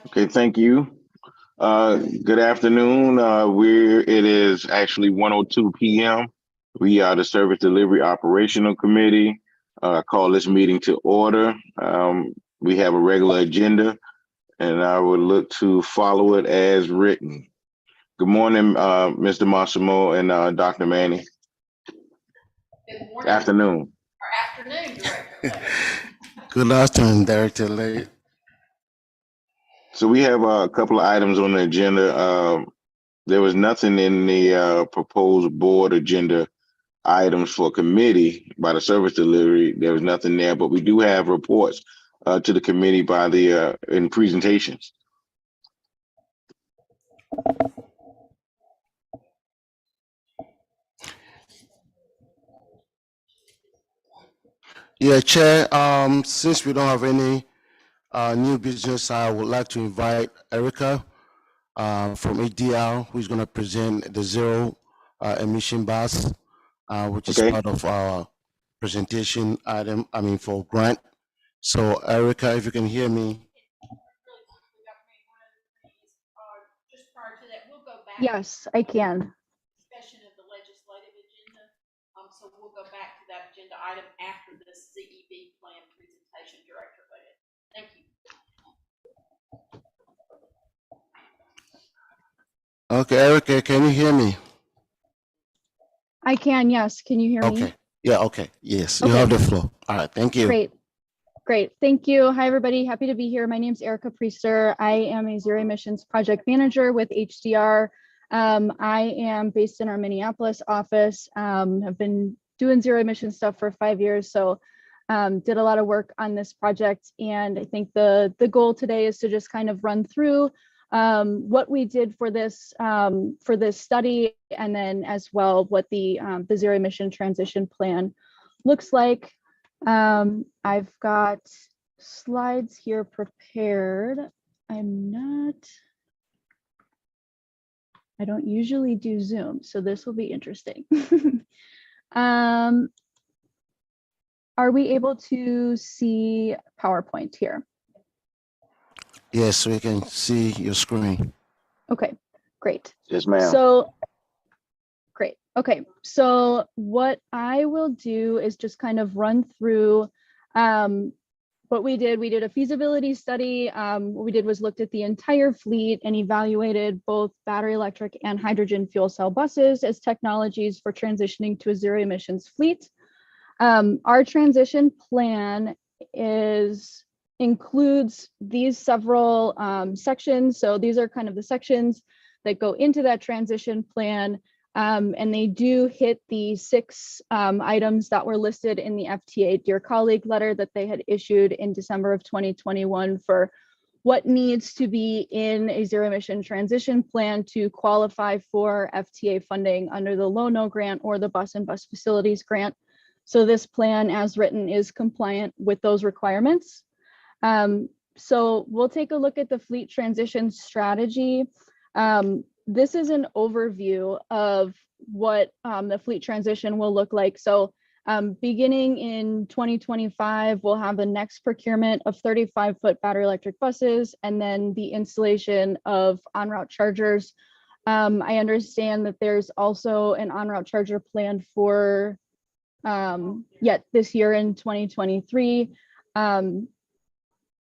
Okay, thank you. Good afternoon. It is actually 1:02 p.m. We are the Service Delivery Operational Committee. Call this meeting to order. We have a regular agenda, and I would look to follow it as written. Good morning, Mr. Massimo and Dr. Manny. Good morning Afternoon. or afternoon, Director. Good afternoon, Director Lay. So we have a couple of items on the agenda. There was nothing in the proposed board agenda items for committee by the service delivery. There was nothing there, but we do have reports to the committee by the in presentations. Yeah, Chair. Since we don't have any new business, I would like to invite Erica from ADL, who's going to present the zero emission bus, which is Okay. part of our presentation item. For grant. So, Erica, if you can hear me. Just prior to that, we'll go back. Yes, I can. Discussion of the legislative agenda. So we'll go back to that agenda item after the CEB plan presentation, Director Led. Thank you. Okay, Erica, can you hear me? I can, yes. Can you hear me? Okay. Yeah, okay. Yes, you Okay. have the floor. All right, thank you. Great. Thank you. Hi, everybody. Happy to be here. My name is Erica Priester. I am a zero emissions project manager with HDR. I am based in our Minneapolis office. Have been doing zero emission stuff for 5 years. So did a lot of work on this project. And I think the goal today is to just kind of run through what we did for this study, and then as well what the zero emission transition plan looks like. I've got slides here prepared. I don't usually do Zoom, so this will be interesting. Are we able to see PowerPoint here? Yes, we can see your screen. Okay, great. Yes, ma'am. So, great. Okay, so what I will do is just kind of run through what we did. We did a feasibility study. What we did was looked at the entire fleet and evaluated both battery electric and hydrogen fuel cell buses as technologies for transitioning to a zero emissions fleet. Our transition plan includes these several sections. So these are kind of the sections that go into that transition plan. And they do hit the 6 items that were listed in the FTA Dear Colleague letter that they had issued in December of 2021 for what needs to be in a zero emission transition plan to qualify for FTA funding under the Low-No grant or the Bus and Bus Facilities grant. So this plan as written is compliant with those requirements. So we'll take a look at the fleet transition strategy. This is an overview of what the fleet transition will look like. So beginning in 2025, we'll have the next procurement of 35-foot battery electric buses, and then the installation of on-route chargers. I understand that there's also an on-route charger planned for yet this year in 2023.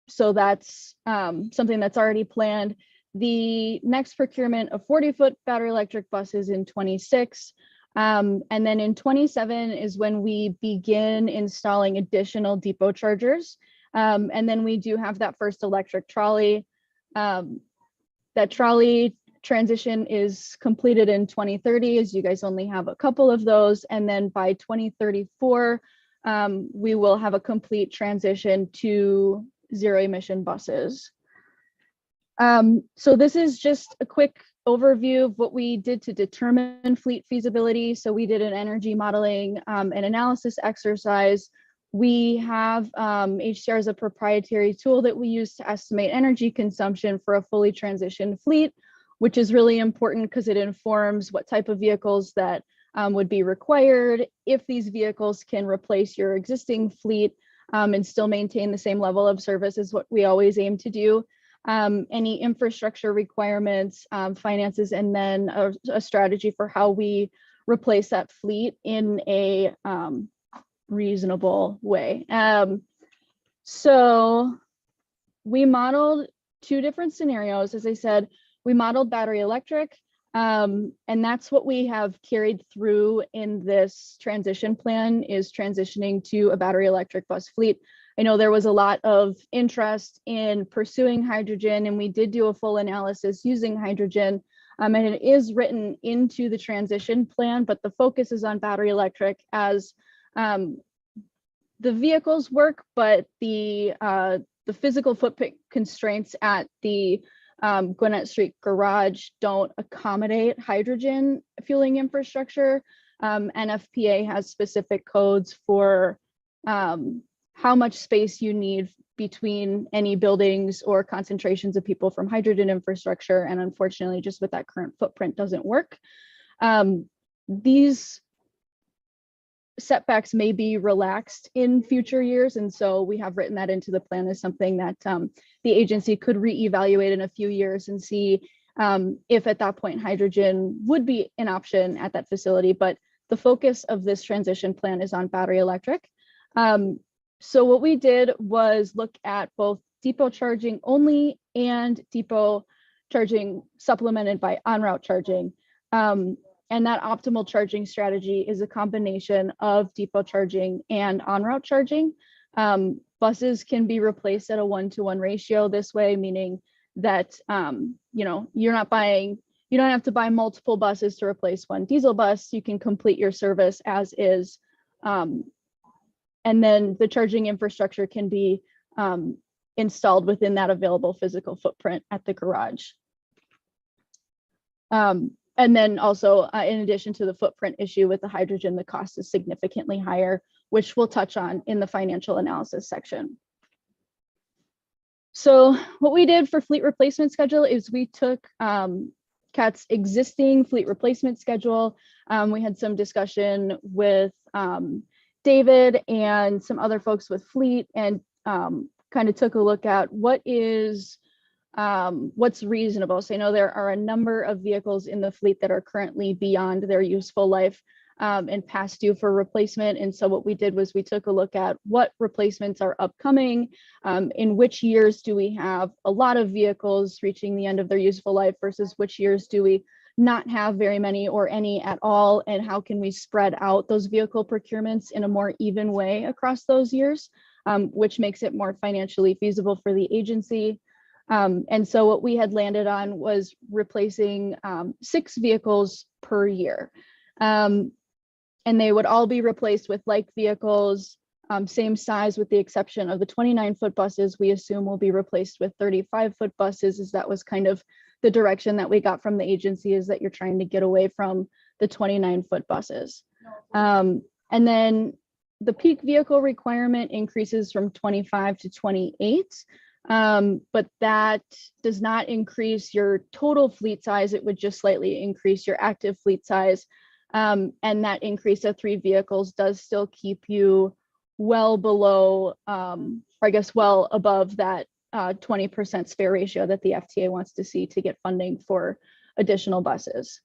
So that's something that's already planned. The next procurement of 40-foot battery electric buses in 26. And then in 27 is when we begin installing additional depot chargers. And then we do have that first electric trolley. That trolley transition is completed in 2030, as you guys only have a couple of those. And then by 2034, we will have a complete transition to zero emission buses. So this is just a quick overview of what we did to determine fleet feasibility. So we did an energy modeling and analysis exercise. We have HDR as a proprietary tool that we use to estimate energy consumption for a fully transitioned fleet, which is really important because it informs what type of vehicles that would be required, if these vehicles can replace your existing fleet, and still maintain the same level of service is what we always aim to do. Any infrastructure requirements, finances, and then a strategy for how we replace that fleet in a reasonable way. So we modeled two different scenarios. As I said, we modeled battery electric, and that's what we have carried through in this transition plan, is transitioning to a battery electric bus fleet. I know there was a lot of interest in pursuing hydrogen, and we did do a full analysis using hydrogen, and it is written into the transition plan, but the focus is on battery electric as the vehicles work, but the physical footprint constraints at the Gwinnett Street garage don't accommodate hydrogen fueling infrastructure. NFPA has specific codes for how much space you need between any buildings or concentrations of people from hydrogen infrastructure. And unfortunately, just with that current footprint doesn't work. These setbacks may be relaxed in future years. And so we have written that into the plan as something that the agency could reevaluate in a few years and see if at that point hydrogen would be an option at that facility. But the focus of this transition plan is on battery electric. So what we did was look at both depot charging only and depot charging supplemented by en-route charging. And that optimal charging strategy is a combination of depot charging and en-route charging. Buses can be replaced at a 1-to-1 ratio this way, meaning that you know, you don't have to buy multiple buses to replace one diesel bus. You can complete your service as is. And then the charging infrastructure can be installed within that available physical footprint at the garage. And then also, in addition to the footprint issue with the hydrogen, the cost is significantly higher, which we'll touch on in the financial analysis section. So what we did for fleet replacement schedule is we took CAT's existing fleet replacement schedule. We had some discussion with David and some other folks with fleet, and kind of took a look at what's reasonable. So I know there are a number of vehicles in the fleet that are currently beyond their useful life and past due for replacement. And so what we did was we took a look at what replacements are upcoming, in which years do we have a lot of vehicles reaching the end of their useful life versus which years do we not have very many or any at all, and how can we spread out those vehicle procurements in a more even way across those years, which makes it more financially feasible for the agency. And so what we had landed on was replacing 6 vehicles per year. And they would all be replaced with like vehicles, same size with the exception of the 29-foot buses. We assume will be replaced with 35-foot buses, as that was kind of the direction that we got from the agency, is that you're trying to get away from the 29-foot buses. And then the peak vehicle requirement increases from 25 to 28. But that does not increase your total fleet size. It would just slightly increase your active fleet size. And that increase of 3 vehicles does still keep you well below, or I guess well above that 20% spare ratio that the FTA wants to see to get funding for additional buses.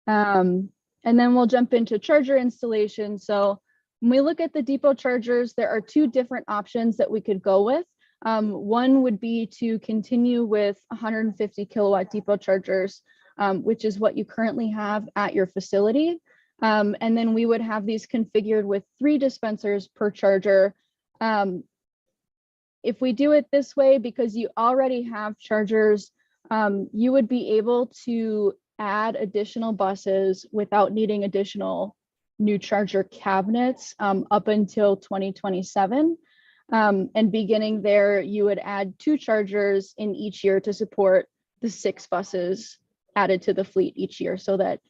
And then we'll jump into charger installation. So when we look at the depot chargers, there are 2 different options that we could go with. One would be to continue with 150 kilowatt depot chargers, which is what you currently have at your facility. And then we would have these configured with 3 dispensers per charger. If we do it this way, because you already have chargers, you would be able to add additional buses without needing additional new charger cabinets up until 2027. And beginning there, you would add 2 chargers in each year to support the 6 buses added to the fleet each year, so that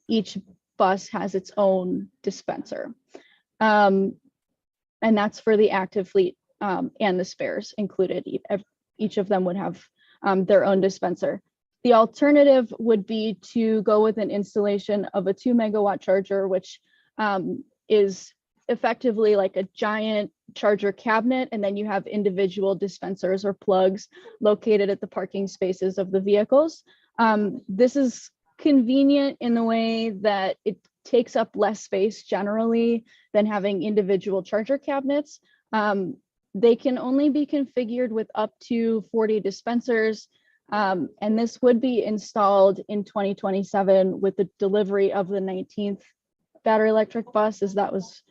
each bus has its own dispenser. And that's for the active fleet and the spares included. Each of them would have their own dispenser. The alternative would be to go with an installation of a 2 megawatt charger, which is effectively like a giant charger cabinet, and then you have individual dispensers or plugs located at the parking spaces of the vehicles. This is convenient in the way that it takes up less space generally than having individual charger cabinets. They can only be configured with up to 40 dispensers. And this would be installed in 2027 with the delivery of the 19th battery electric bus, as that was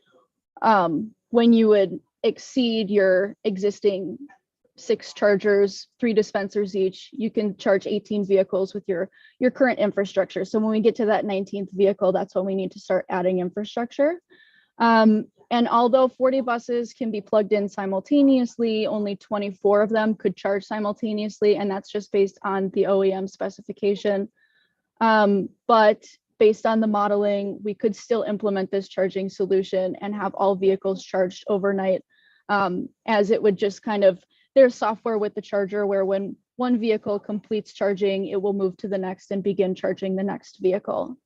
when you would exceed your existing 6 chargers, 3 dispensers each. You can charge 18 vehicles with your current infrastructure. So when we get to that 19th vehicle, that's when we need to start adding infrastructure. And although 40 buses can be plugged in simultaneously, only 24 of them could charge simultaneously, and that's just based on the OEM specification. But based on the modeling, we could still implement this charging solution and have all vehicles charged overnight, as it would just kind of, there's software with the charger where when one vehicle completes charging, it will move to the next and begin charging the next vehicle.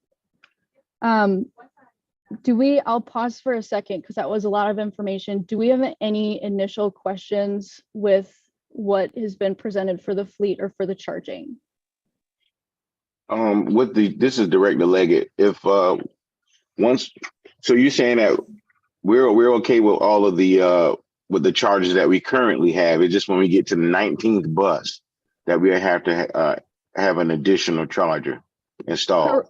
I'll pause for a second because that was a lot of information. Do we have any initial questions with what has been presented for the fleet or for the charging? This is Director Leggett. If so you're saying that we're okay with all of the with the charges that we currently have. It's just when we get to the 19th bus that we have to have an additional charger installed.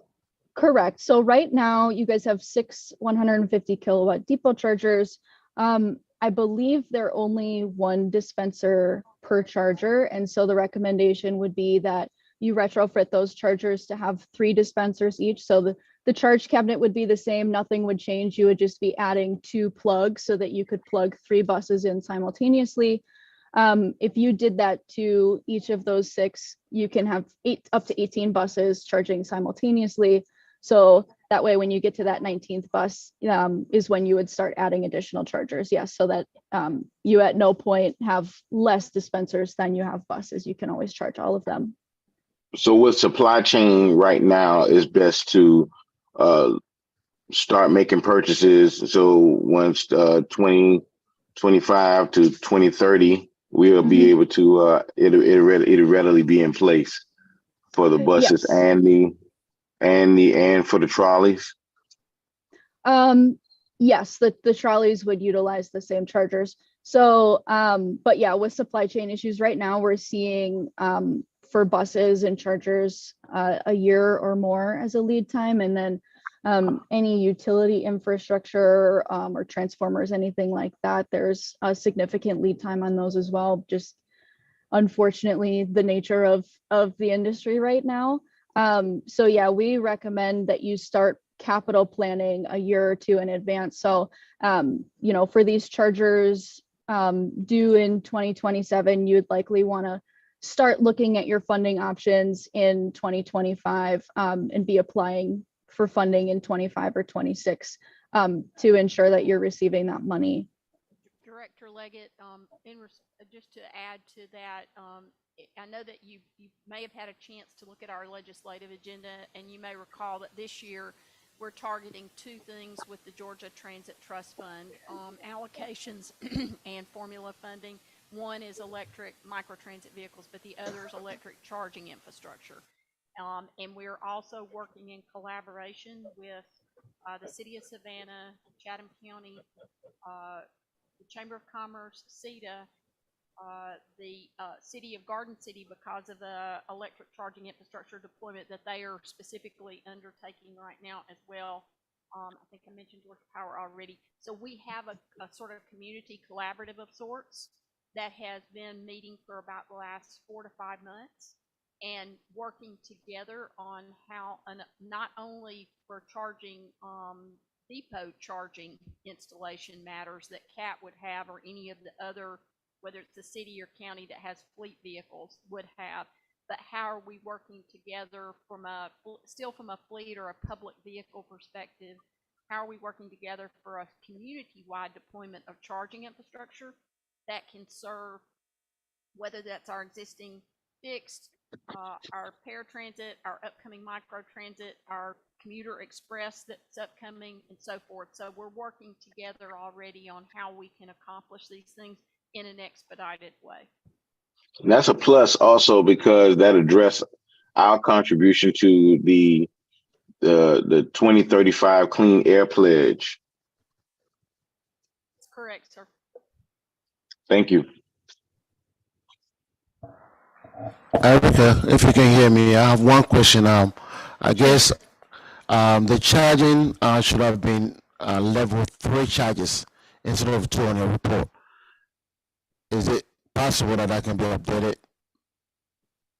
Correct. So right now you guys have 6 150 kilowatt depot chargers. I believe they're only 1 dispenser per charger. And so the recommendation would be that you retrofit those chargers to have 3 dispensers each. So the charge cabinet would be the same, nothing would change. You would just be adding 2 plugs so that you could plug 3 buses in simultaneously. If you did that to each of those 6, you can have up to 18 buses charging simultaneously. So that way, when you get to that 19th bus, is when you would start adding additional chargers. Yes, so that you at no point have less dispensers than you have buses. You can always charge all of them. So with supply chain right now, is best to start making purchases. So once 2025 to 2030, we'll be able to it'll readily be in place for the buses Yes. and for the trolleys. Yes, the trolleys would utilize the same chargers. So, but yeah, with supply chain issues right now, we're seeing for buses and chargers a year or more as a lead time, and then any utility infrastructure or transformers, anything like that, there's a significant lead time on those as well. Just unfortunately, the nature of the industry right now. So yeah, we recommend that you start capital planning a year or 2 in advance. So, for these chargers due in 2027, you'd likely want to start looking at your funding options in 2025 and be applying for funding in 25 or 26 to ensure that you're receiving that money. Director Leggett, just to add to that, I know that you may have had a chance to look at our legislative agenda, and you may recall that this year we're targeting 2 things with the Georgia Transit Trust Fund, allocations and formula funding. One is electric microtransit vehicles, but the other is electric charging infrastructure. And we're also working in collaboration with the City of Savannah, Chatham County, the Chamber of Commerce, CETA, the City of Garden City, because of the electric charging infrastructure deployment that they are specifically undertaking right now as well. I think I mentioned Georgia Power already. So we have a sort of community collaborative of sorts that has been meeting for about the last 4 to 5 months and working together on how, not only for charging depot charging installation matters that CAT would have, or any of the other, whether it's the city or county that has fleet vehicles would have, but how are we working together from still from a fleet or a public vehicle perspective? How are we working together for a community-wide deployment of charging infrastructure that can serve, whether that's our existing fixed, our paratransit, our upcoming microtransit, our commuter express that's upcoming and so forth. So we're working together already on how we can accomplish these things in an expedited way. And that's a plus also because that address our contribution to the 2035 Clean Air Pledge. That's correct, sir. Thank you. Erica, if you can hear me, I have one question. I guess the charging should have been level 3 charges instead of 2 on your report. Is it possible that can be updated?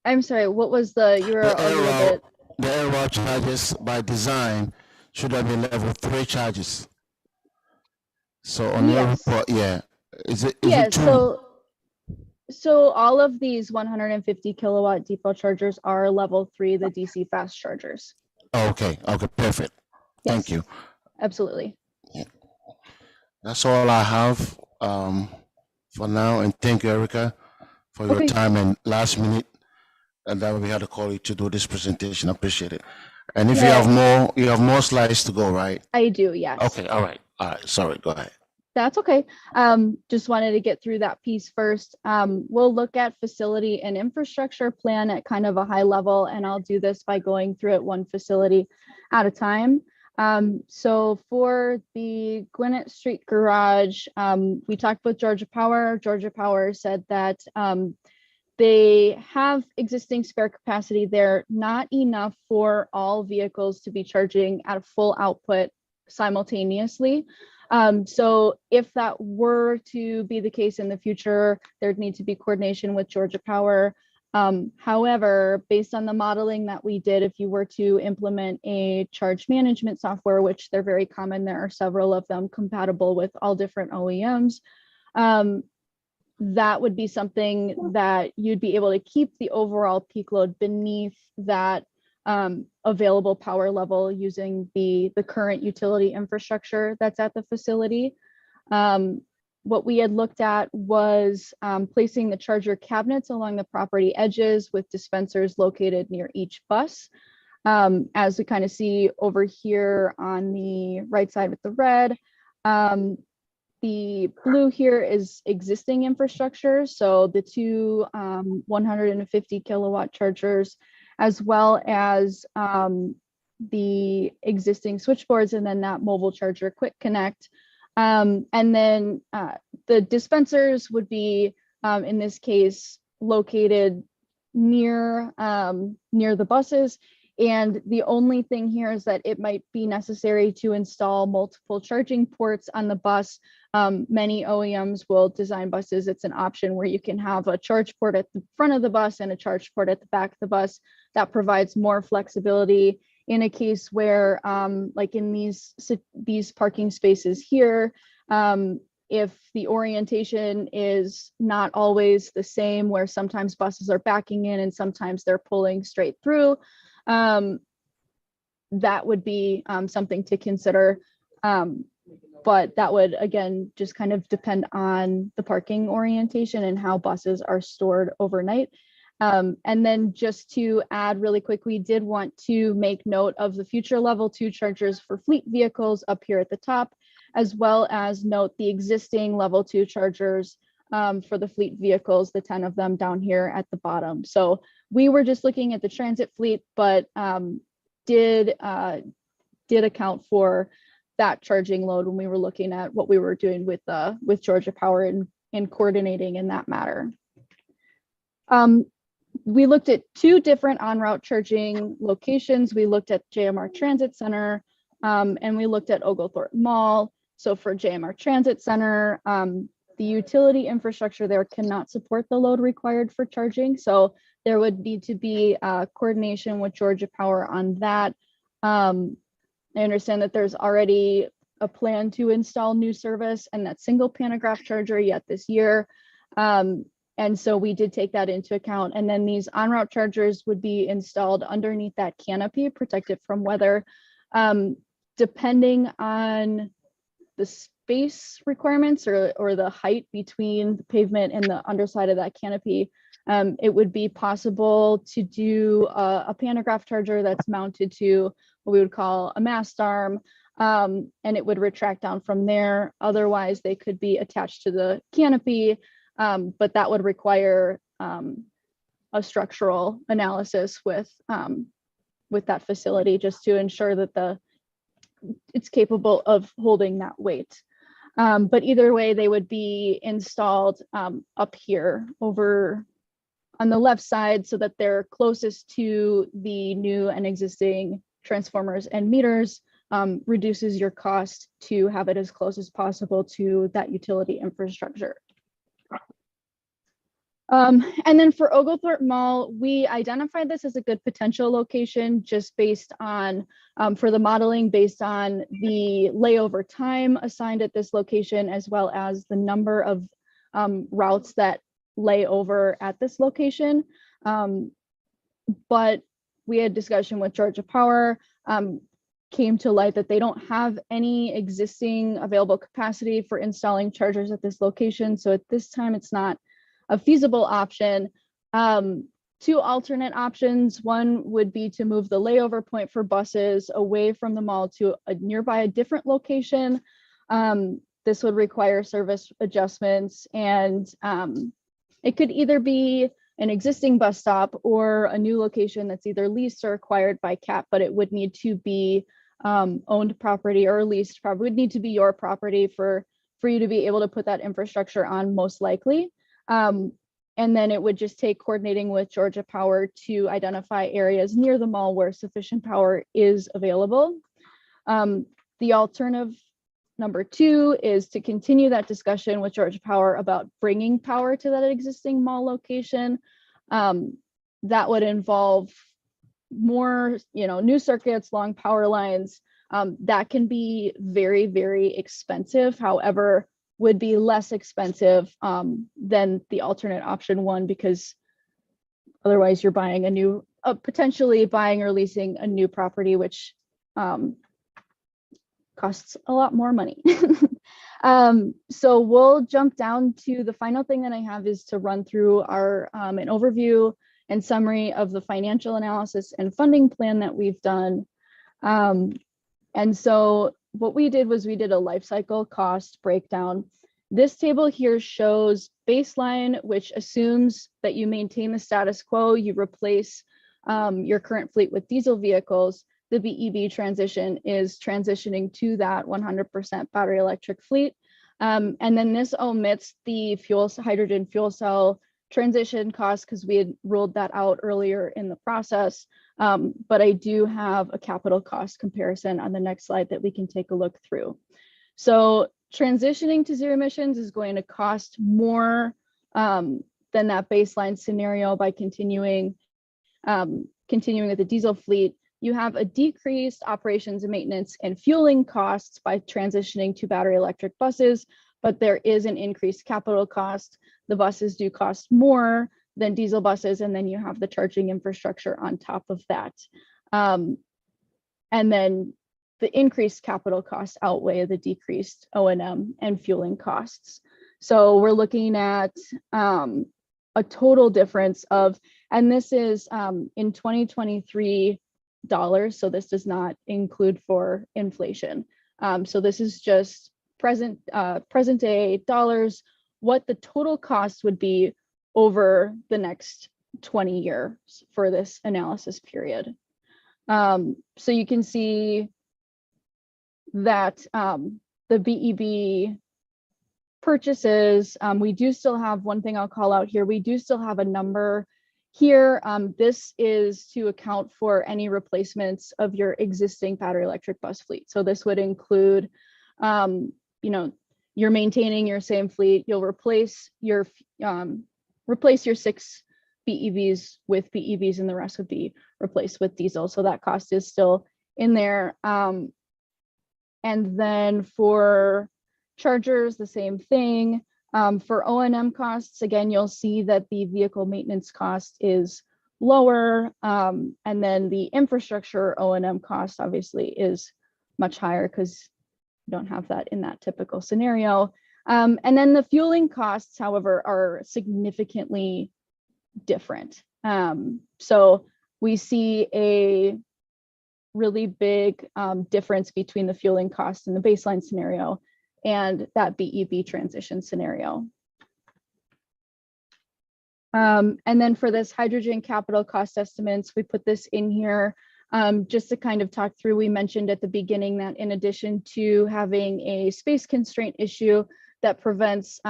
I'm sorry, what was you were The a little error, bit, the error charges by design should have been level 3 charges. So on your yes. report, yeah, is it Yeah, 2? so all of these 150 kilowatt default chargers are level 3, the DC fast chargers. Oh, okay, perfect. Thank Yes. you. Absolutely. That's all I have for now, and thank you, Erica, for your Okay. time and last minute, and that we had to call you to do this presentation. I appreciate it. And if Yeah. you have more slides to go, right? I do, yes. Okay, all right. Sorry, go ahead. That's okay. Just wanted to get through that piece first. We'll look at facility and infrastructure plan at kind of a high level, and I'll do this by going through it one facility at a time. So for the Gwinnett Street Garage, we talked with Georgia Power. Georgia Power said that they have existing spare capacity there, not enough for all vehicles to be charging at a full output simultaneously. So if that were to be the case in the future, there'd need to be coordination with Georgia Power. However, based on the modeling that we did, if you were to implement a charge management software, which they're very common, there are several of them compatible with all different OEMs, that would be something that you'd be able to keep the overall peak load beneath that available power level using the current utility infrastructure that's at the facility. What we had looked at was placing the charger cabinets along the property edges with dispensers located near each bus. As we kind of see over here on the right side with the red, the blue here is existing infrastructure. So the two 150 kilowatt chargers, as well as the existing switchboards, and then that mobile charger quick connect. And then the dispensers would be, in this case, located near the buses. And the only thing here is that it might be necessary to install multiple charging ports on the bus. Many OEMs will design buses. It's an option where you can have a charge port at the front of the bus and a charge port at the back of the bus. That provides more flexibility in a case where, like in these parking spaces here, if the orientation is not always the same, where sometimes buses are backing in and sometimes they're pulling straight through, that would be something to consider. But that would, again, just kind of depend on the parking orientation and how buses are stored overnight. And then just to add really quick, we did want to make note of the future level 2 chargers for fleet vehicles up here at the top, as well as note the existing level 2 chargers for the fleet vehicles, the 10 of them down here at the bottom. So we were just looking at the transit fleet, but did account for that charging load when we were looking at what we were doing with Georgia Power and coordinating in that matter. We looked at 2 different on-route charging locations. We looked at JMR Transit Center and we looked at Oglethorpe Mall. So for JMR Transit Center, the utility infrastructure there cannot support the load required for charging. So there would need to be coordination with Georgia Power on that. I understand that there's already a plan to install new service and that single pantograph charger yet this year. And so we did take that into account. And then these on-route chargers would be installed underneath that canopy, protected from weather. Depending on the space requirements or the height between the pavement and the underside of that canopy, it would be possible to do a pantograph charger that's mounted to what we would call a mast arm, and it would retract down from there. Otherwise, they could be attached to the canopy, but that would require a structural analysis with that facility just to ensure that it's capable of holding that weight. But either way, they would be installed up here over on the left side so that they're closest to the new and existing transformers and meters, reduces your cost to have it as close as possible to that utility infrastructure. And then for Oglethorpe Mall, we identified this as a good potential location just based on, for the modeling, based on the layover time assigned at this location, as well as the number of routes that lay over at this location. But we had discussion with Georgia Power, came to light that they don't have any existing available capacity for installing chargers at this location. So at this time, it's not a feasible option. Two alternate options. One would be to move the layover point for buses away from the mall to a nearby different location. This would require service adjustments, and it could either be an existing bus stop or a new location that's either leased or acquired by CAP, but it would need to be owned property or leased property. It would need to be your property for you to be able to put that infrastructure on, most likely. And then it would just take coordinating with Georgia Power to identify areas near the mall where sufficient power is available. The alternative number two is to continue that discussion with Georgia Power about bringing power to that existing mall location. That would involve more, new circuits, long power lines. That can be very, very expensive. However, would be less expensive than the alternate option one, because otherwise you're buying potentially buying or leasing a new property, which costs a lot more money. So we'll jump down to the final thing that I have is to run through our an overview and summary of the financial analysis and funding plan that we've done. And so what we did was we did a life cycle cost breakdown. This table here shows baseline, which assumes that you maintain the status quo, you replace your current fleet with diesel vehicles. The BEV transition is transitioning to that 100% battery electric fleet. And then this omits the hydrogen fuel cell transition costs because we had ruled that out earlier in the process. But I do have a capital cost comparison on the next slide that we can take a look through. So transitioning to zero emissions is going to cost more than that baseline scenario by continuing with the diesel fleet. You have a decreased operations and maintenance and fueling costs by transitioning to battery electric buses, but there is an increased capital cost. The buses do cost more than diesel buses, and then you have the charging infrastructure on top of that. And then the increased capital costs outweigh the decreased O&M and fueling costs. So we're looking at a total difference of, and this is in 2023 dollars, so this does not include for inflation. So this is just present day dollars, what the total cost would be over the next 20 years for this analysis period. So you can see that the BEB purchases, we do still have one thing I'll call out here. We do still have a number here. This is to account for any replacements of your existing battery electric bus fleet. So this would include, you're maintaining your same fleet. You'll replace your 6 BEVs with BEVs, and the rest would be replaced with diesel. So that cost is still in there. And then for chargers, the same thing. For O&M costs, again, you'll see that the vehicle maintenance cost is lower. And then the infrastructure O&M cost obviously is much higher because you don't have that in that typical scenario. And then the fueling costs, however, are significantly different. So we see really big difference between the fueling cost in the baseline scenario and that BEV transition scenario. And then for this hydrogen capital cost estimates, we put this in here just to kind of talk through. We mentioned at the beginning that in addition to having a space constraint issue that prevents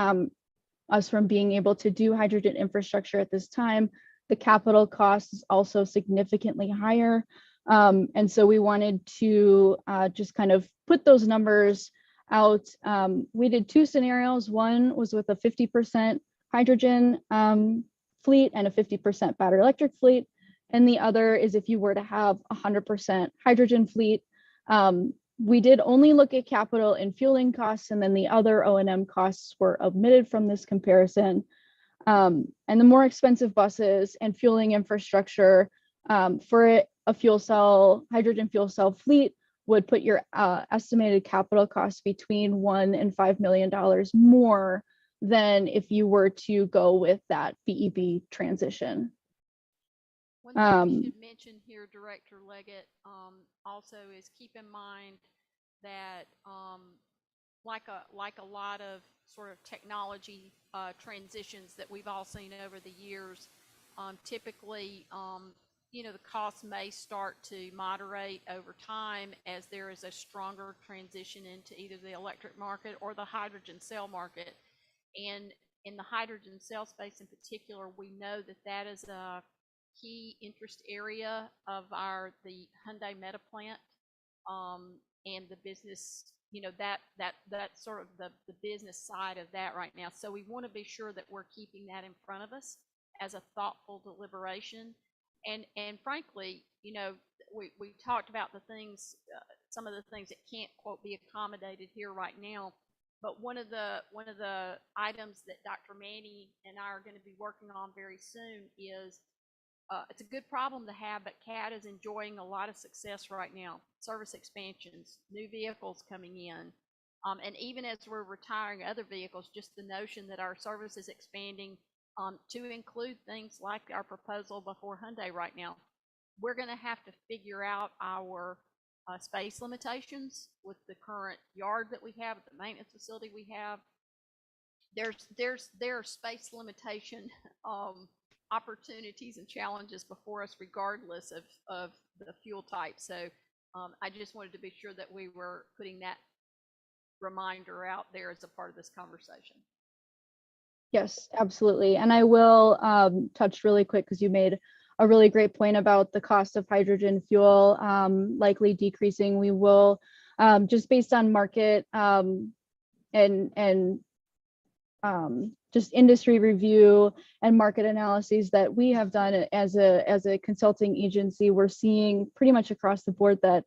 us from being able to do hydrogen infrastructure at this time, the capital cost is also significantly higher. And so we wanted to just kind of put those numbers out. We did two scenarios. One was with a 50% hydrogen fleet and a 50% battery electric fleet. And the other is if you were to have 100% hydrogen fleet. We did only look at capital and fueling costs, and then the other O&M costs were omitted from this comparison. And the more expensive buses and fueling infrastructure for a fuel cell, hydrogen fuel cell fleet would put your estimated capital costs between $1 and $5 million more than if you were to go with that BEV transition. One thing we should mention here, Director Leggett, also is keep in mind that like a lot of sort of technology transitions that we've all seen over the years, typically, you know, the costs may start to moderate over time as there is a stronger transition into either the electric market or the hydrogen cell market. And in the hydrogen cell space in particular, we know that that is a key interest area of the Hyundai Meta plant, and the business, you know, that's sort of the business side of that right now. So we want to be sure that we're keeping that in front of us as a thoughtful deliberation. And frankly, you know, we talked about the things, some of the things that can't quote be accommodated here right now. But one of the items that Dr. Manny and I are going to be working on very soon is it's a good problem to have, but CAT is enjoying a lot of success right now. Service expansions, new vehicles coming in, and even as we're retiring other vehicles, just the notion that our service is expanding to include things like our proposal before Hyundai right now. We're going to have to figure out our space limitations with the current yard that we have, the maintenance facility we have. There are space limitation opportunities and challenges before us regardless of the fuel type. So I just wanted to be sure that we were putting that reminder out there as a part of this conversation. Yes, absolutely. And I will touch really quick because you made a really great point about the cost of hydrogen fuel likely decreasing. We will, just based on market and just industry review and market analyses that we have done as a consulting agency, we're seeing pretty much across the board that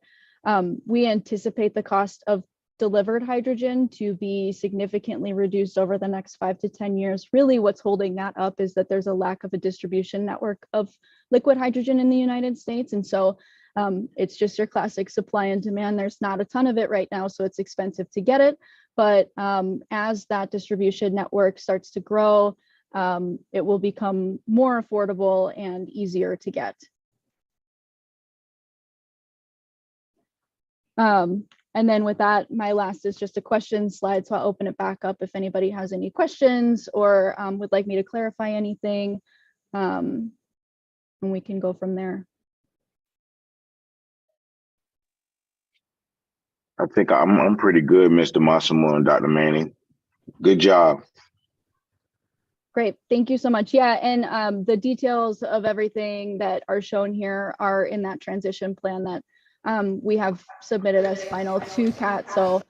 we anticipate the cost of delivered hydrogen to be significantly reduced over the next 5 to 10 years. Really what's holding that up is that there's a lack of a distribution network of liquid hydrogen in the United States. And so it's just your classic supply and demand. There's not a ton of it right now, so it's expensive to get it. But as that distribution network starts to grow, it will become more affordable and easier to get. And then with that, my last is just a question slide. So I'll open it back up if anybody has any questions or would like me to clarify anything, and we can go from there. I think I'm pretty good, Mr. Massimo and Dr. Manning. Good job. Great, thank you so much. Yeah, and the details of everything that are shown here are in that transition plan that we have submitted as final to CAT. So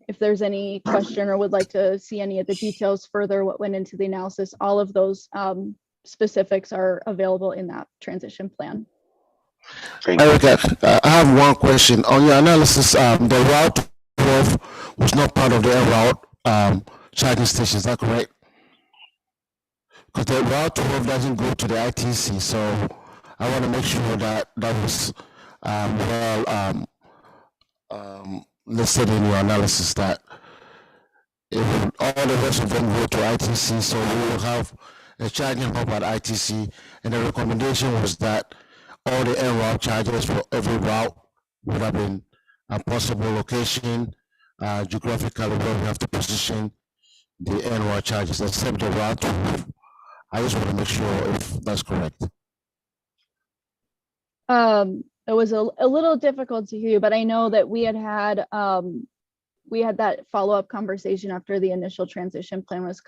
if there's any question or would like to see any of the details further, what went into the analysis, all of those specifics are available in that transition plan. Erica, I have one question. On your analysis, the Route 12 was not part of the route charging station, is that correct? Because the Route 12 doesn't go to the ITC, so I want to make sure that that was listed in your analysis, that all the rest of them go to ITC, so we will have a charging hub at ITC, and the recommendation was that all the en route chargers for every route would have been a possible location, geographically where we have to position the annual charges, except the route. I just want to make sure if that's correct. It was a little difficult to hear you, but I know that we had that follow-up conversation after the initial transition plan was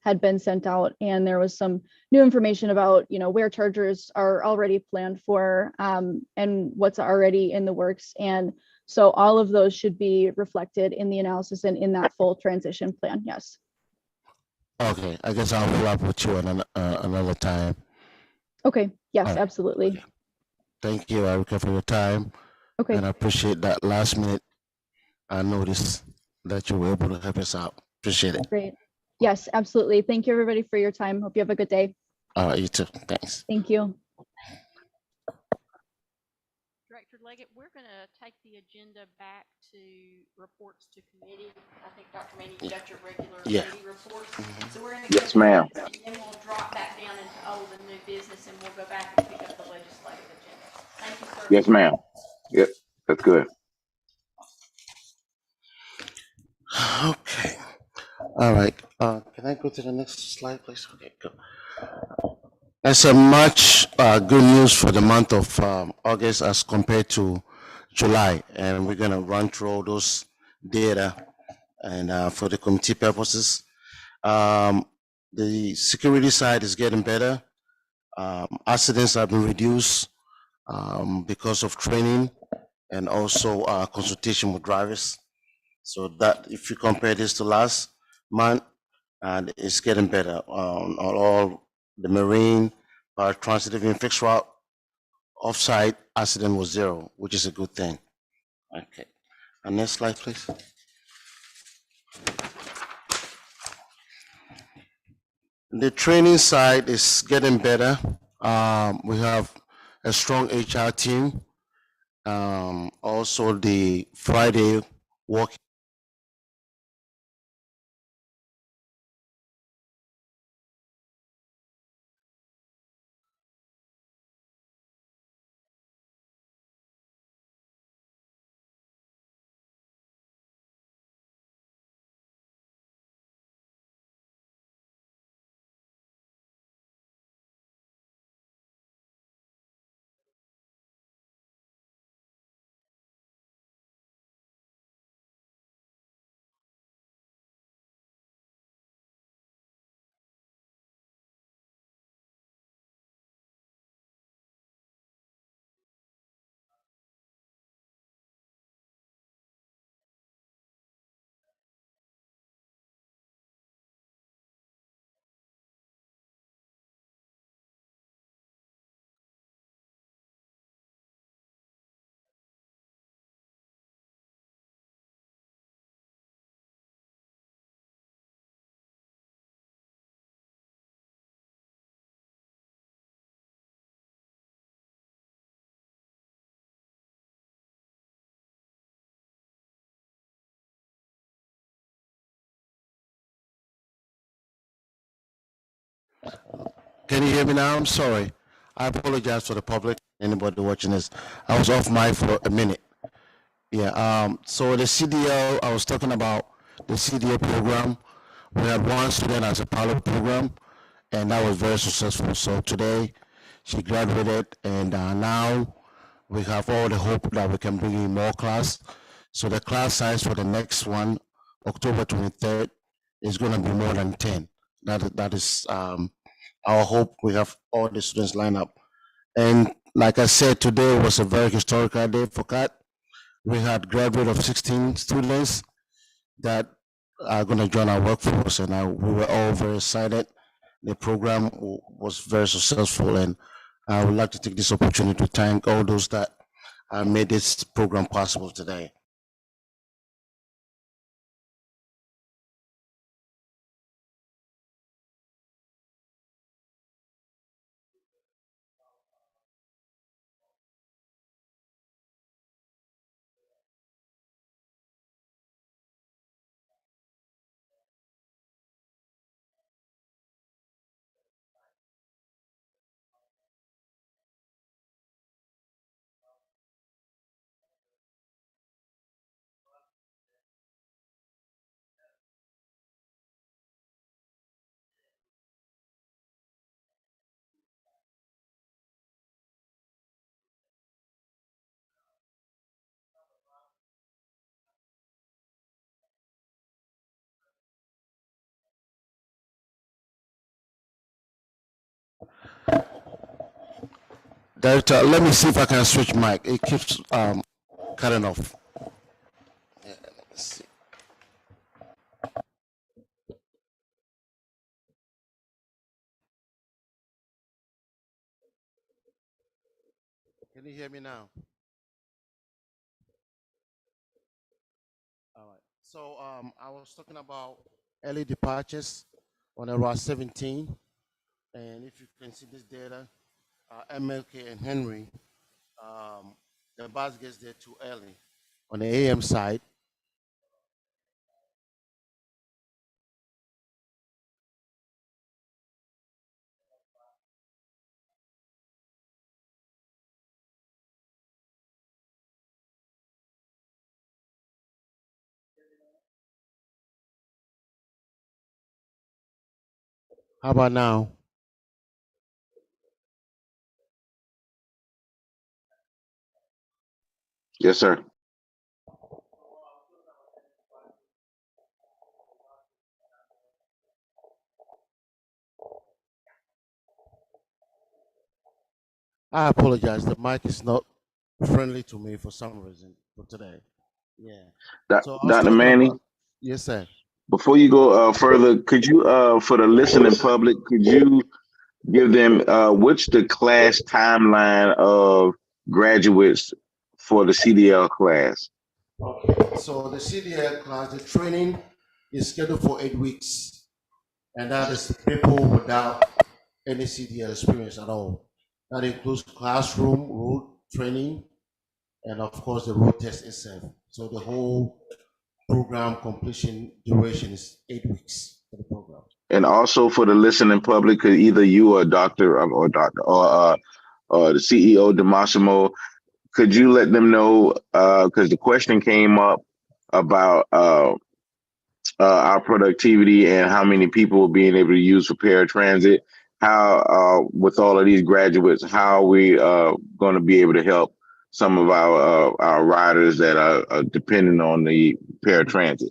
had been sent out, and there was some new information about, you know, where chargers are already planned for, and what's already in the works. And so all of those should be reflected in the analysis and in that full transition plan. Yes. Okay, I guess I'll follow up with you another time. Okay. Yes, All right. absolutely. Okay. Thank you, Erica, for your time. Okay. And I appreciate that last minute notice that you were able to help us out. Appreciate it. Great. Yes, absolutely. Thank you, everybody, for your time. Hope you have a good day. You too. Thanks. Thank you. Director Leggett, we're gonna take the agenda back to reports to committee. I think, Dr. Manning, you got your regular Yeah. committee reports. So we're gonna. Yes, go ma'am. through those, and then we'll drop back down into old and new business, and we'll go back and pick up the legislative agenda. Thank you, sir. Yes, ma'am. Yep, that's good. Okay. All right. Can I go to the next slide, please? Okay, go. That's a much good news for the month of August as compared to July, and we're gonna run through all those data and for the committee purposes. The security side is getting better. Accidents have been reduced because of training and also consultation with drivers. So that if you compare this to last month, and it's getting better on all the marine, transitive and fixed route, offsite accident was 0, which is a good thing. Okay, and next slide, please. The training side is getting better. We have a strong HR team. Also, the Friday walk. Can you hear me now? I'm sorry. I apologize for the public, anybody watching this. I was off mic for a minute. Yeah, so the CDL, I was talking about the CDL program. We had one student as a pilot program, and that was very successful. So today, she graduated, and now we have all the hope that we can bring in more class. So the class size for the next one, October 23rd, is going to be more than 10. That is our hope. We have all the students lined up. And like I said, today was a very historical day for CAT. We had graduate of 16 students that are going to join our workforce, and we were all very excited. The program was very successful, and I would like to take this opportunity to thank all those that made this program possible today. Director, let me see if I can switch mic. It keeps cutting off. Yeah, let me see. Can you hear me now? All right. So I was talking about early departures on Route 17, and if you can see this data, MLK and Henry, the bus gets there too early on the AM side. How about now? Yes, sir. I apologize. The mic is not friendly to me for some reason for today. Yeah. So I was Dr. talking Manny, about, yes, sir. before you go further, could you, for the listening public, could you give them what's the class timeline of graduates for the CDL class? Okay. So the CDL class, the training is scheduled for 8 weeks, and that is people without any CDL experience at all. That includes classroom, road training, and of course the road test itself. So the whole program completion duration is 8 weeks for the program. And also for the listening public, could either you or the CEO DeMassimo, could you let them know, because the question came up about our productivity and how many people we're being able to use for paratransit, how with all of these graduates, how we going to be able to help some of our riders that are dependent on the paratransit.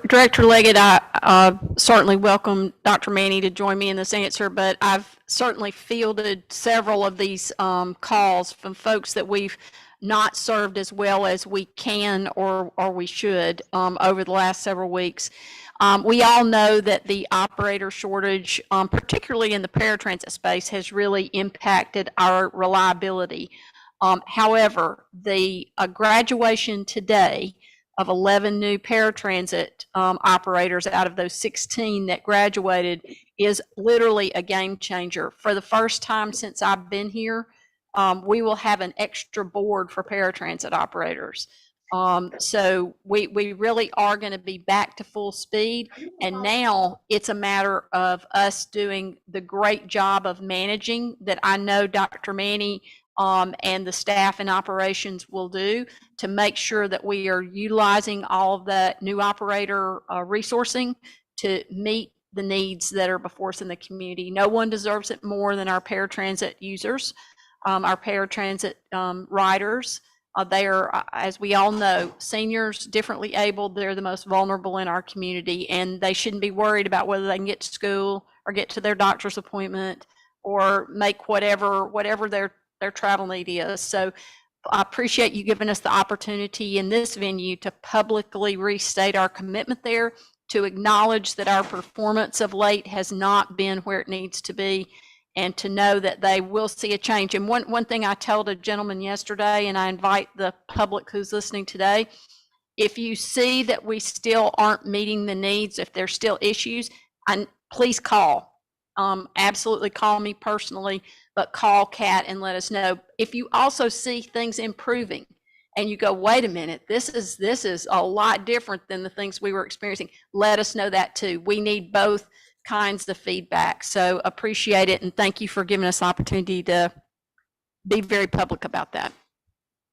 Director Leggett, I certainly welcome Dr. Manny to join me in this answer, but I've certainly fielded several of these calls from folks that we've not served as well as we can or we should over the last several weeks. We all know that the operator shortage, particularly in the paratransit space, has really impacted our reliability. However, the graduation today of 11 new paratransit operators out of those 16 that graduated is literally a game changer. For the first time since I've been here, we will have an extra board for paratransit operators. So we really are going to be back to full speed. And now it's a matter of us doing the great job of managing that I know Dr. Manny and the staff and operations will do to make sure that we are utilizing all of that new operator resourcing to meet the needs that are before us in the community. No one deserves it more than our paratransit users, our paratransit riders. They are, as we all know, seniors, differently abled. They're the most vulnerable in our community, and they shouldn't be worried about whether they can get to school or get to their doctor's appointment or make whatever their travel need is. So I appreciate you giving us the opportunity in this venue to publicly restate our commitment there, to acknowledge that our performance of late has not been where it needs to be, and to know that they will see a change. And one thing I told a gentleman yesterday, and I invite the public who's listening today, if you see that we still aren't meeting the needs, if there's still issues, please call. Absolutely call me personally, but call Kat and let us know. If you also see things improving and you go, wait a minute, this is a lot different than the things we were experiencing, let us know that too. We need both kinds of feedback. So appreciate it, and thank you for giving us the opportunity to be very public about that.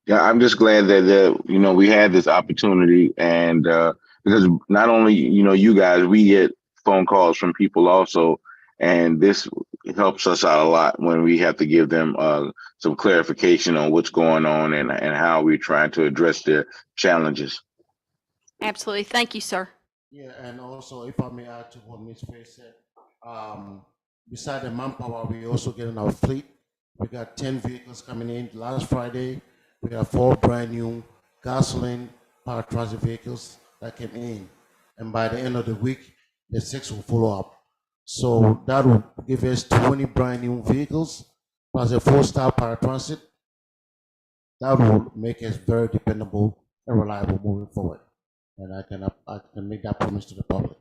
Yeah, I'm just glad that we had this opportunity, and because not only you guys, we get phone calls from people also, and this helps us out a lot when we have to give them some clarification on what's going on and how we're trying to address their challenges. Absolutely, thank you, sir. Yeah, and also if I may add to what Ms. Faye said, beside the manpower, we also getting our fleet We got 10 vehicles coming in. Last Friday, we got 4 brand new gasoline power transit vehicles that came in. And by the end of the week, the 6 will follow up. So that will give us 20 brand new vehicles plus a 4-star power transit. That will make us very dependable and reliable moving forward. And I can make that promise to the public.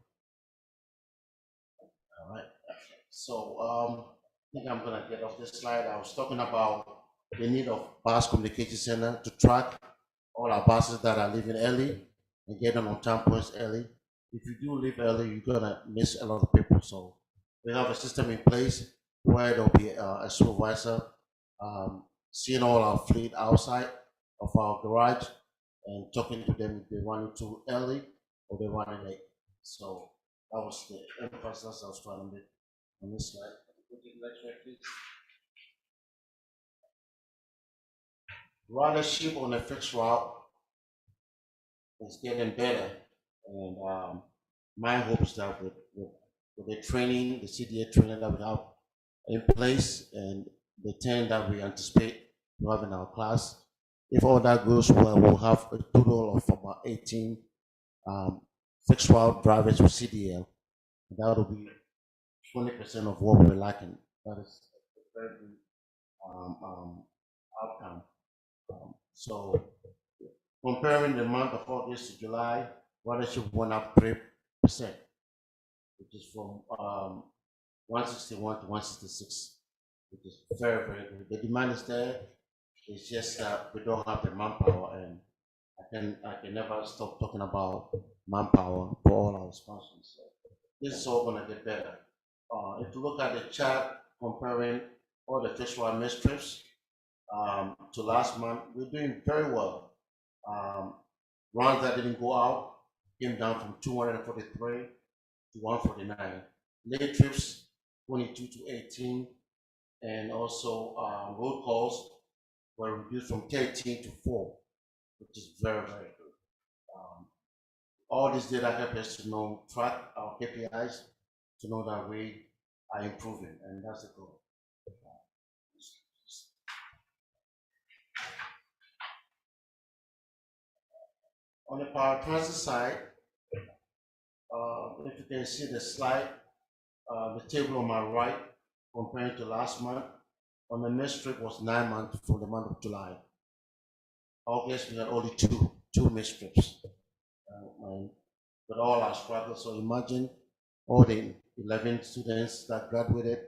All right. So I think I'm gonna get off this slide. I was talking about the need of bus communication center to track all our buses that are leaving early and get them on time points early. If you do leave early, you're gonna miss a lot of people. So we have a system in place where there'll be a supervisor seeing all our fleet outside of our garage and talking to them if they're running too early or they're running late. So that was the emphasis I was trying to make on this slide. Next slide, please. Ridership on a fixed route is getting better, and my hope is that with the training, the CDA training that we have in place, and the 10 that we anticipate to have in our class, if all that goes well, we'll have a total of about 18 fixed route drivers with CDL. That will be 20% of what we're lacking. That is a very good outcome. So comparing the month of August to July, ridership went up 3%, which is from 161 to 166, which is very, very good. The demand is there. It's just that we don't have the manpower, and I can never stop talking about manpower for all our sponsors. So this is all gonna get better. If you look at the chart comparing all the fixed route missed trips to last month, we're doing very well. Runs that didn't go out came down from 243 to 149. Late trips 22 to 18, and also road calls were reduced from 13 to 4, which is very, very good. All this data help us to know, track our KPIs, to know that we are improving, and that's the goal. On the power transit side, if you can see the slide, the table on my right, compared to last month, on the missed trip was 9 months for the month of July. August, we had only two missed trips. With all our struggles, so imagine all the 11 students that graduated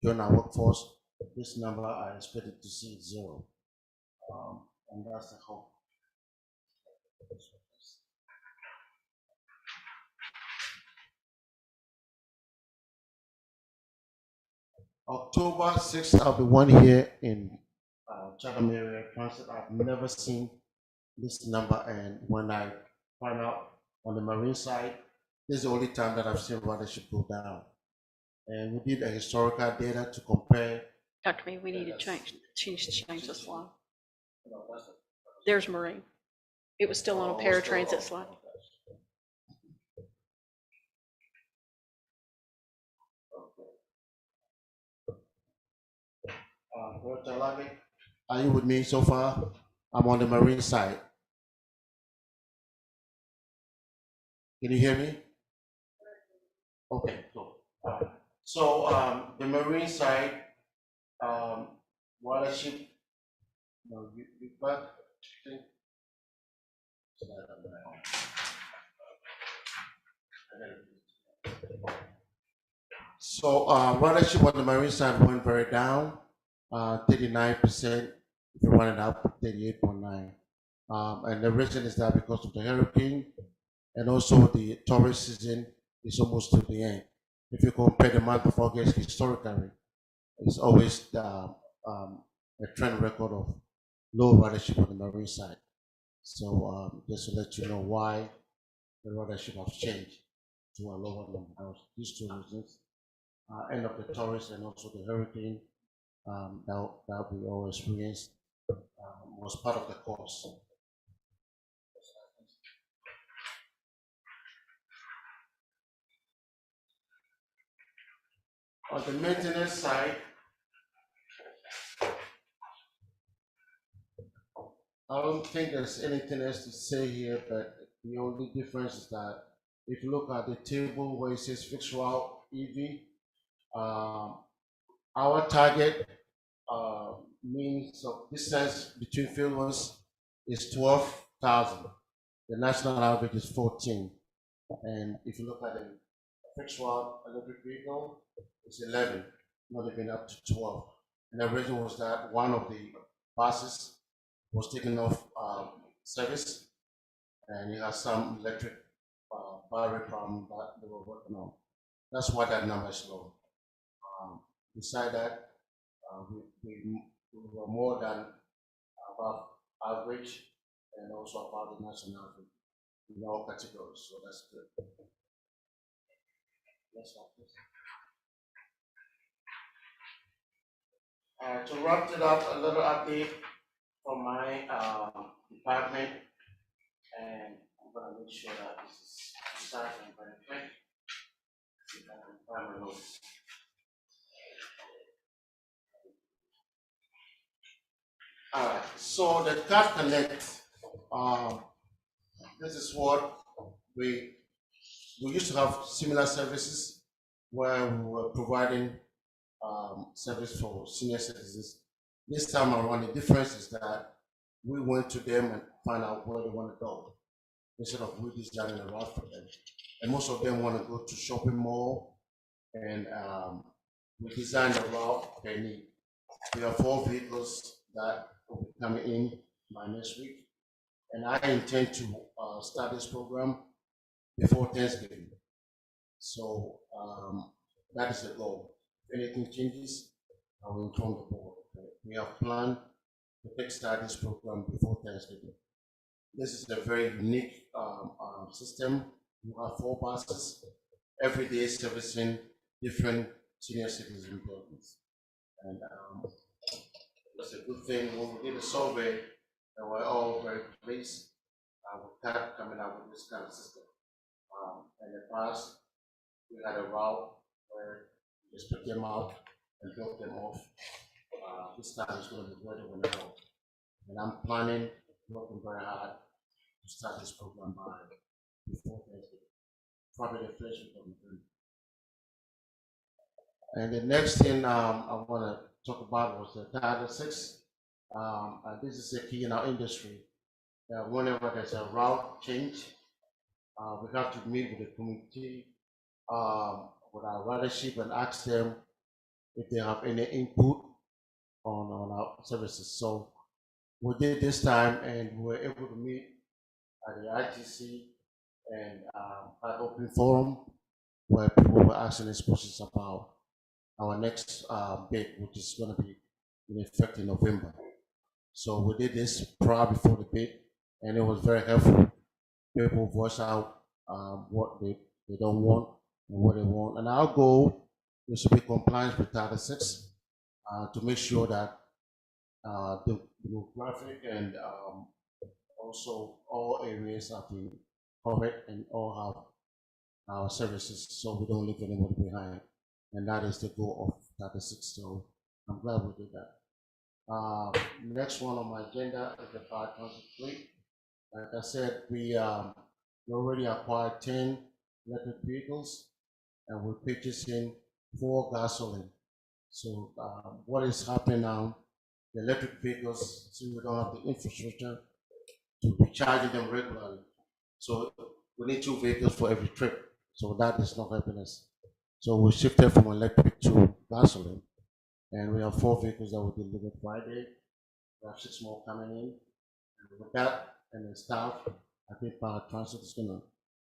during our workforce, this number I expected to see 0. And that's the hope. October 6th, I'll be one here in Chatham area transit. I've never seen this number, and when I find out on the marine side, this is the only time that I've seen ridership go down. And we did a historical data to compare. Dr. Me, we need to change the slide. There's Marine. It was still on a paratransit slide. Are you with me so far? I'm on the marine side. Can you hear me? Okay, cool. So the marine side, ridership, you back? So ridership on the marine side went very down, 39%. If you run it up, 38.9. And the reason is that because of the hurricane, and also the tourist season is almost to the end. If you compare the month of August historically, it's always a trend record of low ridership on the marine side. So just to let you know why the ridership has changed to a lower number. These 2 reasons, end of the tourist and also the hurricane that we all experienced was part of the course. On the maintenance side, I don't think there's anything else to say here, but the only difference is that if you look at the table where it says fixed route EV, um, our target means of distance between field ones is 12,000. The national average is 14. And if you look at the fixed route electric vehicle, it's 11, not even up to 12. And the reason was that one of the buses was taken off service, and it has some electric battery problem that they were working on. That's why that number is low. Beside that, we were more than above average and also above the national average in all categories, so that's good. Next one, please. To wrap it up, a little update from my department, and I'm gonna make sure that this is starting very quick. See if I can find my notes. All right, so the Card Connect, this is what we used to have similar services where we were providing service for senior citizens. This time around, the difference is that we went to them and find out where they want to go instead of we designing a route for them. And most of them want to go to shopping mall, and we designed a route they need. We have 4 vehicles that will be coming in by next week, and I intend to start this program before Thanksgiving. So that is the goal. If anything changes, I will inform the board. We have planned to start this program before Thanksgiving. This is a very unique system. We have 4 buses every day servicing different senior citizen buildings. And it's a good thing. When we did a survey, and we're all very pleased with that coming out with this kind of system. In the past, we had a route where we just took them out and drop them off. This time it's going to be where they want to go. And I'm planning, working very hard to start this program by before Thursday. Probably the first week of November. And the next thing I want to talk about was the Title 6. This is a key in our industry. Whenever there's a route change, we have to meet with the community, with our ridership, and ask them if they have any input on our services. So we did this time, and we were able to meet at the ITC and at open forum where people were asking us questions about our next bid, which is going to be in effect in November. So we did this prior before the bid, and it was very helpful. People voice out what they don't want and what they want. And our goal is to be compliant with Title 6 to make sure that the demographic and also all areas have been covered and all have our services, so we don't leave anybody behind. And that is the goal of Title 6. So I'm glad we did that. Next one on my agenda is the Fire Transit Fleet. Like I said, we already acquired 10 electric vehicles, and we're purchasing 4 gasoline. So what is happening now, the electric vehicles, since we don't have the infrastructure to be charging them regularly, so we need 2 vehicles for every trip. So that is not helping us. So we shifted from electric to gasoline, and we have 4 vehicles that will deliver Friday. We have 6 more coming in, and with that and the staff, I think Power Transit is going to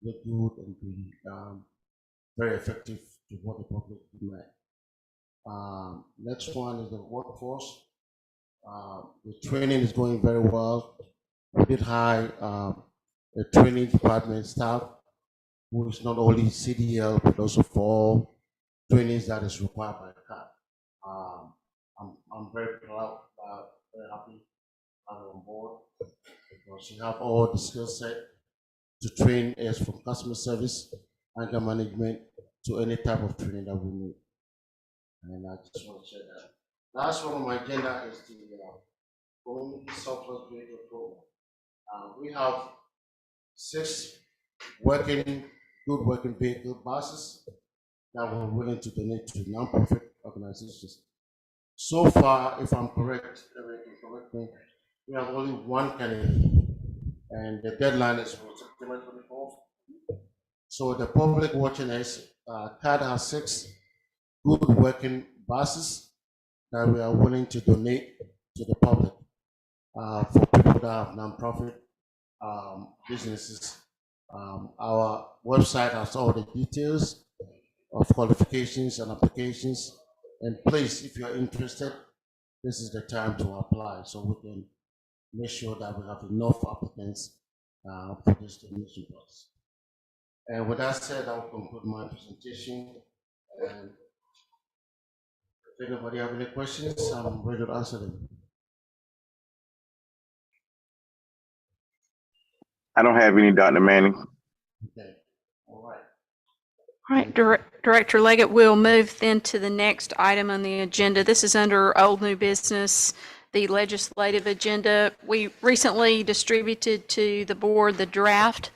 look good and be very effective to what the public demand. Next one is the workforce. The training is going very well. We did hire a training department staff who is not only CDL but also for trainings that is required by the CAT. I'm very proud, very happy to have her on board because she have all the skill set to train us from customer service, anger management to any type of training that we need. And I just want to share that. Last one on my agenda is the community surplus vehicle program. We have 6 good working vehicle buses that we're willing to donate to nonprofit organizations. So far, if I'm correct, Eric, you correct me, we have only 1 candidate, and the deadline is for September 24th. So the public watching is, CAD has 6 good working buses that we are willing to donate to the public for people that have nonprofit businesses. Our website has all the details of qualifications and applications. And please, if you're interested, this is the time to apply so we can make sure that we have enough applicants for this donation process. And with that said, I will conclude my presentation. And if anybody have any questions, I'm ready to answer them. I don't have any, Dr. Manning. Okay, all right. All right, Director Leggett, we'll move then to the next item on the agenda. This is under old new business, the legislative agenda. We recently distributed to the board the draft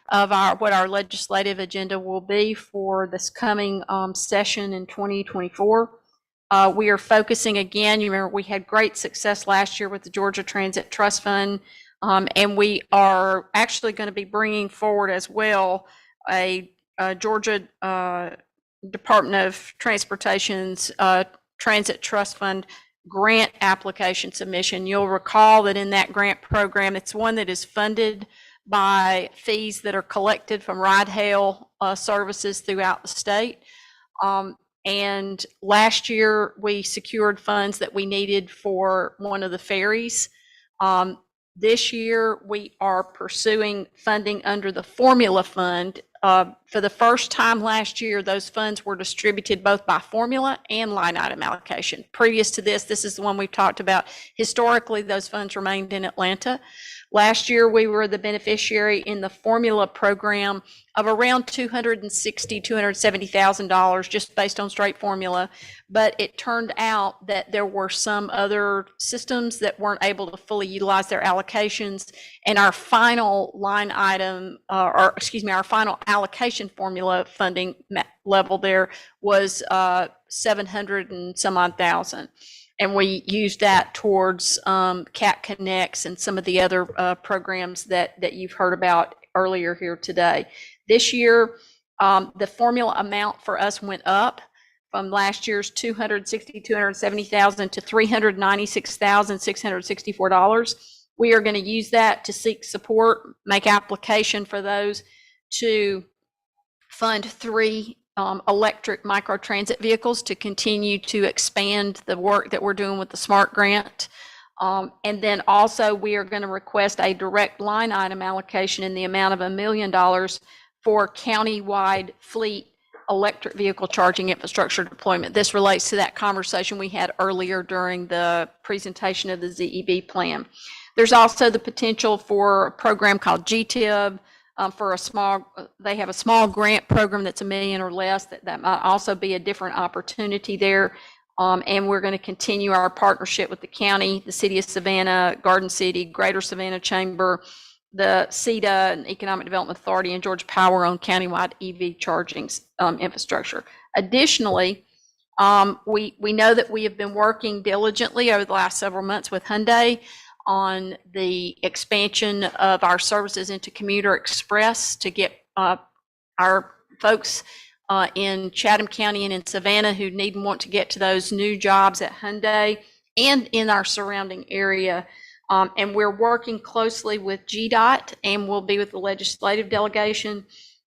of what our legislative agenda will be for this coming session in 2024. We are focusing again, you remember we had great success last year with the Georgia Transit Trust Fund, and we are actually going to be bringing forward as well a Georgia Department of Transportation's Transit Trust Fund grant application submission. You'll recall that in that grant program, it's one that is funded by fees that are collected from ride-hail services throughout the state. And last year, we secured funds that we needed for one of the ferries. This year, we are pursuing funding under the formula fund. For the first time last year, those funds were distributed both by formula and line item allocation. Previous to this, this is the one we've talked about. Historically, those funds remained in Atlanta. Last year, we were the beneficiary in the formula program of around $260,000, $270,000 just based on straight formula. But it turned out that there were some other systems that weren't able to fully utilize their allocations. And our final line item, our final allocation formula funding level there was 700 and some odd thousand. And we used that towards CAP Connects and some of the other programs that you've heard about earlier here today. This year, the formula amount for us went up from last year's $270,000 to $396,664. We are going to use that to seek support, make application for those to fund 3 electric microtransit vehicles to continue to expand the work that we're doing with the SMART grant. And then also we are going to request a direct line item allocation in the amount of $1 million for countywide fleet electric vehicle charging infrastructure deployment. This relates to that conversation we had earlier during the presentation of the ZEB plan. There's also the potential for a program called GTIB. For a small, they have a small grant program that's $1 million or less. That might also be a different opportunity there. And we're going to continue our partnership with the county, the city of Savannah, Garden City, Greater Savannah Chamber, the CEDA and Economic Development Authority, and Georgia Power on countywide EV charging infrastructure. Additionally, we know that we have been working diligently over the last several months with Hyundai on the expansion of our services into Commuter Express to get our folks in Chatham County and in Savannah who need and want to get to those new jobs at Hyundai and in our surrounding area. And we're working closely with GDOT, and we'll be with the legislative delegation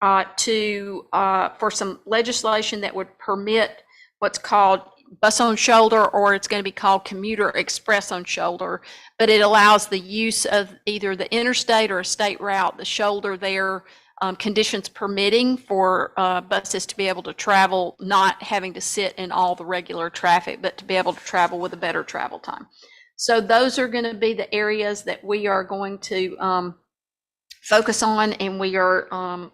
for some legislation that would permit what's called bus on shoulder, or it's going to be called Commuter Express on shoulder, but it allows the use of either the interstate or a state route, the shoulder there, conditions permitting for buses to be able to travel, not having to sit in all the regular traffic, but to be able to travel with a better travel time. So those are going to be the areas that we are going to focus on, and we are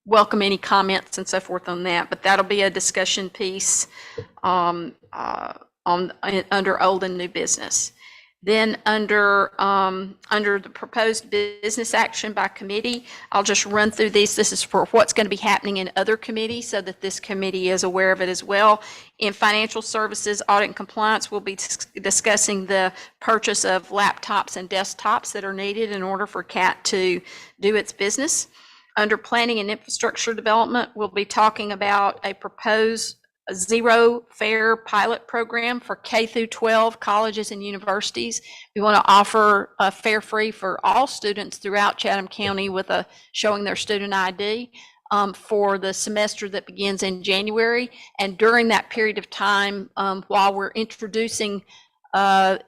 welcome any comments and so forth on that, but that'll be a discussion piece under old and new business. Then under the proposed business action by committee, I'll just run through these. This is for what's going to be happening in other committees so that this committee is aware of it as well. In financial services, audit and compliance, we'll be discussing the purchase of laptops and desktops that are needed in order for CAT to do its business. Under planning and infrastructure development, we'll be talking about a proposed zero fare pilot program for K through 12 colleges and universities. We want to offer a fare free for all students throughout Chatham County with showing their student ID for the semester that begins in January. And during that period of time, while we're introducing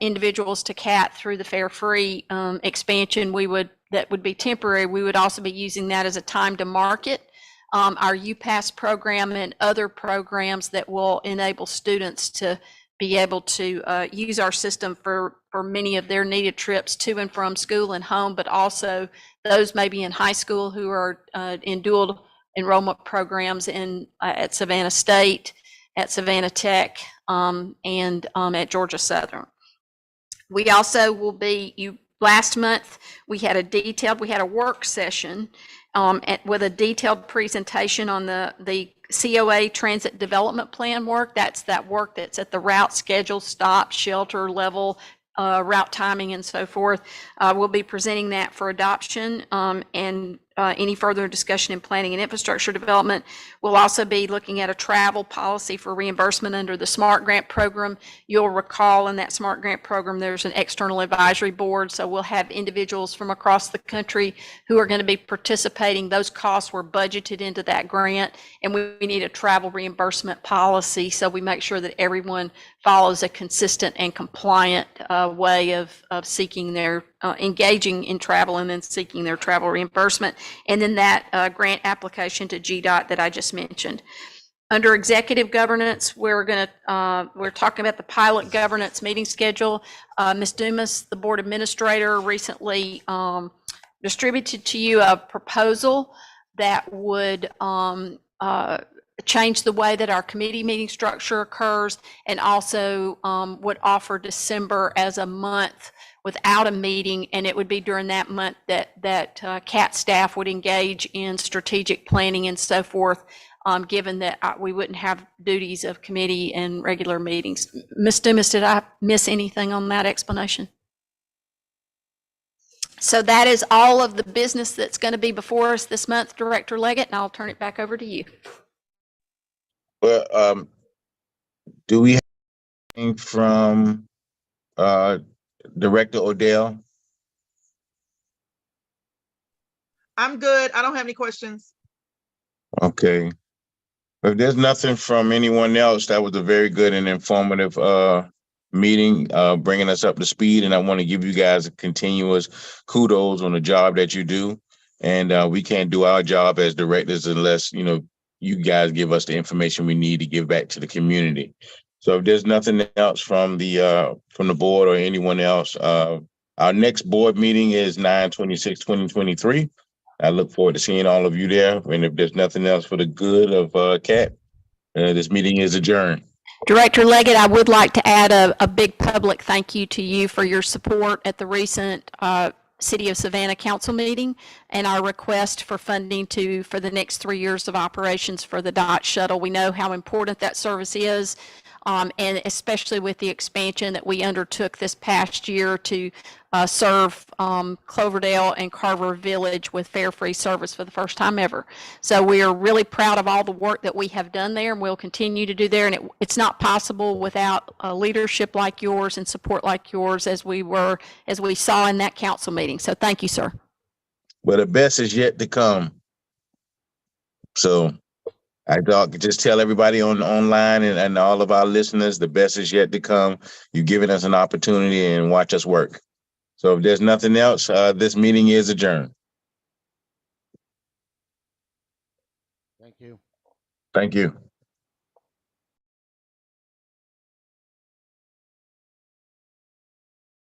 individuals to CAT through the fare free expansion, that would be temporary. We would also be using that as a time to market our UPass program and other programs that will enable students to be able to use our system for many of their needed trips to and from school and home, but also those maybe in high school who are in dual enrollment programs at Savannah State, at Savannah Tech, and at Georgia Southern. We also will be, last month, we had a work session with a detailed presentation on the COA transit development plan work. That's that work that's at the route schedule, stop, shelter level, route timing, and so forth. We'll be presenting that for adoption and any further discussion in planning and infrastructure development. We'll also be looking at a travel policy for reimbursement under the SMART grant program. You'll recall in that SMART grant program, there's an external advisory board. So we'll have individuals from across the country who are going to be participating. Those costs were budgeted into that grant, and we need a travel reimbursement policy. So we make sure that everyone follows a consistent and compliant way of seeking their engaging in travel and then seeking their travel reimbursement. And then that grant application to GDOT that I just mentioned. Under executive governance, we're talking about the pilot governance meeting schedule. Ms. Dumas, the board administrator, recently distributed to you a proposal that would change the way that our committee meeting structure occurs, and also would offer December as a month without a meeting, and it would be during that month that CAT staff would engage in strategic planning and so forth, given that we wouldn't have duties of committee and regular meetings. Ms. Dumas, did I miss anything on that explanation? So that is all of the business that's going to be before us this month, Director Leggett, and I'll turn it back over to you. Well, do we have anything from Director Odell? I'm good. I don't have any questions. Okay. If there's nothing from anyone else, that was a very good and informative meeting, bringing us up to speed. And I want to give you guys a continuous kudos on the job that you do. And we can't do our job as directors unless, you guys give us the information we need to give back to the community. So if there's nothing else from the board or anyone else, our next board meeting is 9/26/2023. I look forward to seeing all of you there. And if there's nothing else for the good of CAT, this meeting is adjourned. Director Leggett, I would like to add a big public thank you to you for your support at the recent City of Savannah Council meeting and our request for funding for the next 3 years of operations for the DOT shuttle. We know how important that service is, and especially with the expansion that we undertook this past year to serve Cloverdale and Carver Village with fare-free service for the first time ever. So we are really proud of all the work that we have done there, and we'll continue to do there. And it's not possible without leadership like yours and support like yours, as we saw in that council meeting. So thank you, sir. Well, the best is yet to come. So I just tell everybody online and all of our listeners, the best is yet to come. You've given us an opportunity, and watch us work. So if there's nothing else, this meeting is adjourned. Thank you. Thank you.